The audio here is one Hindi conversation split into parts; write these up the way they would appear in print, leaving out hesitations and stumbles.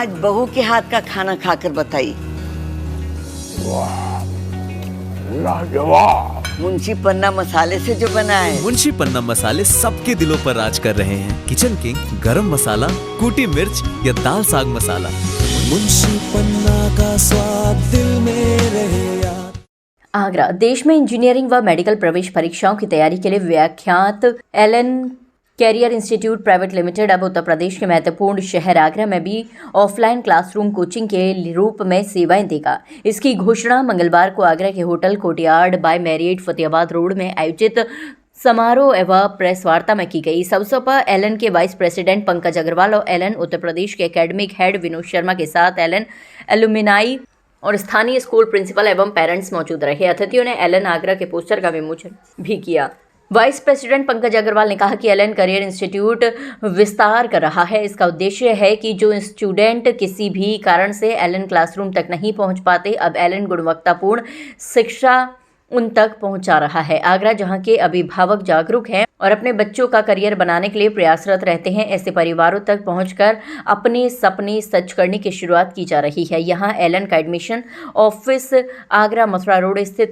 आज बहू के हाथ का खाना खाकर बताई। लाजवाब। मुंशी पन्ना मसाले से जो बना है। मुंशी पन्ना मसाले सबके दिलों पर राज कर रहे हैं। किचन किंग, गरम मसाला, कूटी मिर्च या दाल साग मसाला, मुंशी पन्ना का स्वाद दिल में रहे यार। आगरा देश में इंजीनियरिंग व मेडिकल प्रवेश परीक्षाओं की तैयारी के लिए व्याख्यात Allen career institute private limited अब उत्तर प्रदेश के महत्वपूर्ण शहर आगरा में भी ऑफलाइन क्लासरूम कोचिंग के रूप में सेवाएं देगा। इसकी घोषणा मंगलवार को आगरा के hotel Courtyard by Marriott Fatehabad road में आयोजित समारोह एवं प्रेस वार्ता में की गई। इस अवसर पर एलन के वाइस प्रेसिडेंट पंकज अग्रवाल और एलन उत्तर प्रदेश के एकेडमिक हेड विनोद शर्मा के साथ एलन एलुमिनाई और स्थानीय स्कूल प्रिंसिपल एवं पेरेंट्स मौजूद रहे। अतिथियों ने एलन आगरा के पोस्टर का विमोचन भी किया। वाइस प्रेसिडेंट पंकज अग्रवाल ने कहा कि एलन करियर इंस्टीट्यूट विस्तार कर रहा है। इसका उद्देश्य है कि जो स्टूडेंट किसी भी कारण से एलन क्लासरूम तक नहीं पहुंच पाते, अब एलन गुणवत्तापूर्ण शिक्षा उन तक पहुंचा रहा है। आगरा जहां के अभिभावक जागरूक हैं और अपने बच्चों का करियर बनाने के लिए प्रयासरत रहते हैं, ऐसे परिवारों तक पहुंचकर अपने सपने सच करने की शुरुआत की जा रही है। यहां एलन का admission office Agra Mathura road स्थित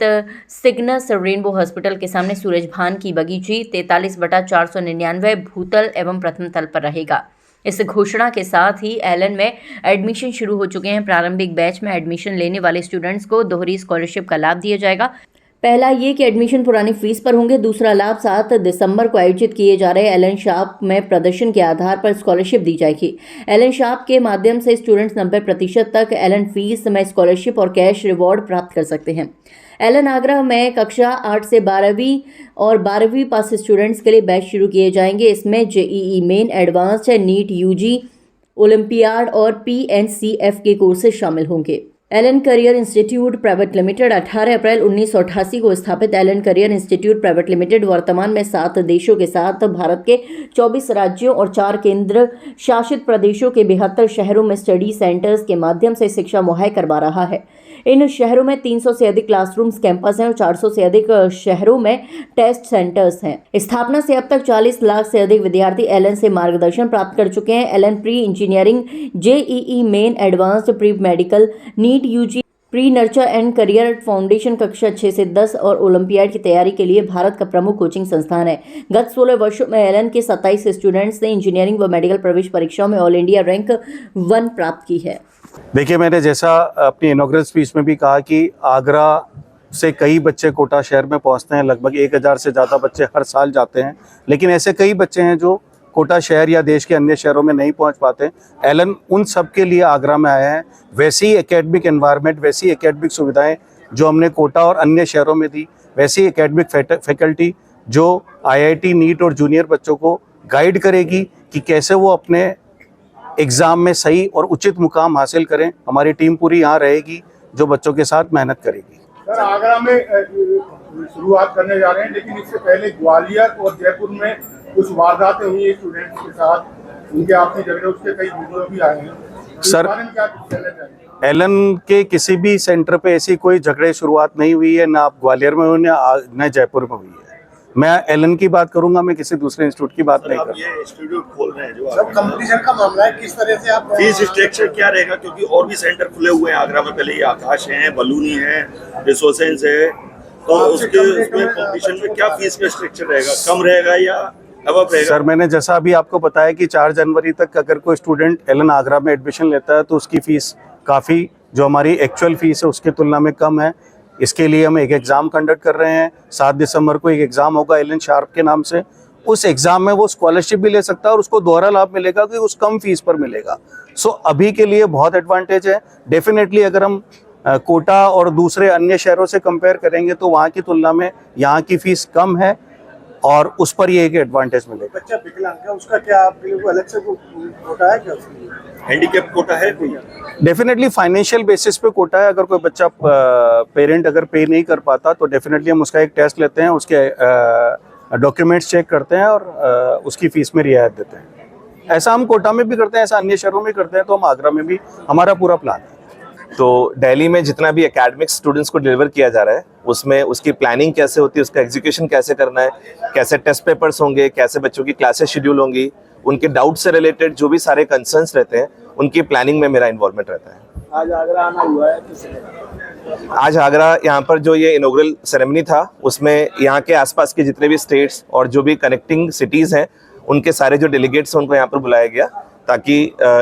सिग्नस रेनबो हॉस्पिटल के सामने सूरज भान की बगीची 43/499 भूतल एवं प्रथम तल पर रहेगा। इस घोषणा के साथ ही एलन में एडमिशन शुरू हो चुके हैं। प्रारंभिक बैच में एडमिशन लेने वाले स्टूडेंट्स को दोहरी स्कॉलरशिप का लाभ दिया जाएगा। पहला ये कि एडमिशन पुरानी फीस पर होंगे। दूसरा लाभ 7 दिसंबर को आयोजित किए जा रहे एलन शाप में प्रदर्शन के आधार पर स्कॉलरशिप दी जाएगी। एलन शाप के माध्यम से स्टूडेंट्स 90% तक एलन फीस में स्कॉलरशिप और कैश रिवॉर्ड प्राप्त कर सकते हैं। एलन आगरा में कक्षा 8 से 12वीं और 12वीं पास स्टूडेंट्स के लिए बैच शुरू किए जाएंगे। इसमें JEE main, advanced, NEET, UG, olympiad और PNCF के कोर्सेज शामिल होंगे। Allen career institute private limited 18 अप्रैल 1988 को स्थापित Allen career institute private limited वर्तमान में 7 देशों के साथ भारत के 24 राज्यों और 4 केंद्र शासित प्रदेशों के 72 शहरों में स्टडी सेंटर्स के माध्यम से शिक्षा मुहैया करवा रहा है। इन शहरों में 300 से अधिक क्लासरूम्स कैंपस हैं और 400 से अधिक शहरों में टेस्ट सेंटर्स हैं। स्थापना से अब तक 40 लाख से अधिक विद्यार्थी एलन से मार्गदर्शन प्राप्त कर चुके हैं। Allen pre engineering, JEE main, advanced, pre medical, NEET, UG, pre nurture and career foundation कक्षा 6 से 10 और ओलंपियाड की तैयारी के लिए भारत का प्रमुख कोचिंग संस्थान है। गत 16 वर्षों में एलन के 27 स्टूडेंट्स ने इंजीनियरिंग व मेडिकल प्रवेश परीक्षाओं में ऑल इंडिया रैंक 1 प्राप्त की है। देखिए, मैंने जैसा अपनी इनॉग्रेल स्पीच में भी कहा कि आगरा से कई बच्चे कोटा शहर में पहुंचते हैं। लगभग 1000 से ज़्यादा बच्चे हर साल जाते हैं, लेकिन ऐसे कई बच्चे हैं जो कोटा शहर या देश के अन्य शहरों में नहीं पहुंच पाते। एलन उन सब के लिए आगरा में आया है। वैसी एकेडमिक एनवायरनमेंट, वैसी एकेडमिक सुविधाएं जो हमने कोटा और अन्य शहरों में दी, वैसी एकेडमिक फैकल्टी जो IIT, नीट और जूनियर बच्चों को गाइड करेगी कि कैसे वो अपने एग्ज़ाम में सही और उचित मुकाम हासिल करें। हमारी टीम पूरी यहाँ रहेगी जो बच्चों के साथ मेहनत करेगी। सर, आगरा में शुरुआत करने जा रहे हैं, लेकिन इससे पहले ग्वालियर और जयपुर में कुछ वारदातें हुई है स्टूडेंट्स के साथ, उनके आपसी झगड़े, उसके कई वीडियो भी आए हैं। सर, एलन के किसी भी सेंटर पे ऐसी कोई झगड़े शुरुआत नहीं हुई है, ना आप ग्वालियर में हुई न जयपुर में हुई है। मैं एलन की बात करूंगा, मैं किसी दूसरे इंस्टीट्यूट की बात नहीं करूंगा। ये इंस्टीट्यूट खोल रहे हैं जो सब कंपटीशन का मामला है, किस तरह से आप फीस स्ट्रक्चर क्या रहेगा, क्योंकि और भी सेंटर खुले हुए हैं आगरा में। पहले ये आकाश है, बलूनी है, रिसोर्सेंस है, तो उसमें कंपटीशन में क्या फीस का स्ट्रक्चर रहेगा? कम रहेगा या अब रहेगा? सर, मैंने जैसा अभी आपको बताया कि 4 जनवरी तक अगर कोई स्टूडेंट एलन आगरा में एडमिशन लेता है तो उसकी फीस काफ़ी, जो हमारी एक्चुअल फीस है उसकी तुलना में कम है। इसके लिए हम एक एग्ज़ाम कंडक्ट कर रहे हैं। 7 दिसंबर को एक एग्ज़ाम होगा एलन शार्प के नाम से। उस एग्ज़ाम में वो स्कॉलरशिप भी ले सकता है और उसको दोहरा लाभ मिलेगा कि उस कम फीस पर मिलेगा। सो अभी के लिए बहुत एडवांटेज है। डेफिनेटली अगर हम कोटा और दूसरे अन्य शहरों से कंपेयर करेंगे तो वहाँ की तुलना में यहाँ की फीस कम है और उस पर ये एक एडवांटेज मिलेगा। बच्चा विकलांग है, उसका क्या अलग से कोटा है क्या? हैंडीकैप कोटा है कोई? डेफिनेटली फाइनेंशियल बेसिस पे कोटा है। अगर कोई बच्चा पेरेंट अगर पे नहीं कर पाता तो डेफिनेटली हम उसका एक टेस्ट लेते हैं, उसके डॉक्यूमेंट्स चेक करते हैं और उसकी फीस में रियायत देते हैं। ऐसा हम कोटा में भी करते हैं, ऐसा अन्य शहरों में करते हैं, तो हम आगरा में भी हमारा पूरा प्लान है। तो दिल्ली में जितना भी एकेडमिक स्टूडेंट्स को डिलीवर किया जा रहा है उसमें उसकी प्लानिंग कैसे होती है, उसका एग्जीक्यूशन कैसे करना है, कैसे टेस्ट पेपर्स होंगे, कैसे बच्चों की क्लासेस शेड्यूल होंगी, उनके डाउट से रिलेटेड जो भी सारे कंसर्न्स रहते हैं उनकी प्लानिंग में मेरा इन्वॉल्वमेंट रहता है। आज आगरा आना हुआ है किस आज आगरा यहाँ पर जो ये इनॉग्रल सेरेमनी था उसमें यहाँ के आसपास के जितने भी स्टेट्स और जो भी कनेक्टिंग सिटीज़ हैं उनके सारे जो डेलीगेट्स हैं उनको यहाँ पर बुलाया गया ताकि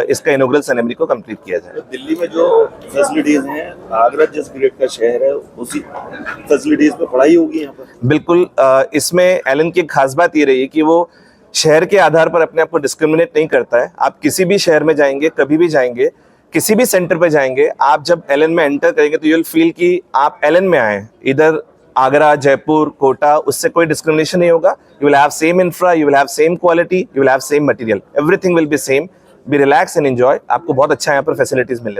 इसका इनॉग्रल सेरेमनी को कंप्लीट किया जाए। तो दिल्ली में जो फैसिलिटीज हैं, आगरा जिस ग्रेड का शहर है उसी फैसिलिटीज पे पढ़ाई होगी यहाँ पर। बिल्कुल, इसमें एलन की खास बात ये रही कि वो शहर के आधार पर अपने आप को डिस्क्रिमिनेट नहीं करता है। आप किसी भी शहर में जाएंगे, कभी भी जाएंगे, किसी भी सेंटर पे जाएंगे, आप जब एलन में एंटर करेंगे तो यू विल फील कि आप एलन में आए। इधर आगरा, जयपुर, कोटा, उससे कोई डिस्क्रिमिनेशन नहीं होगा। You will have same infra, you will have same quality, you will have same material, everything will be same. Be relax and enjoy. आपको बहुत अच्छा यहाँ पर फैसिलिटीज मिलने वाली है।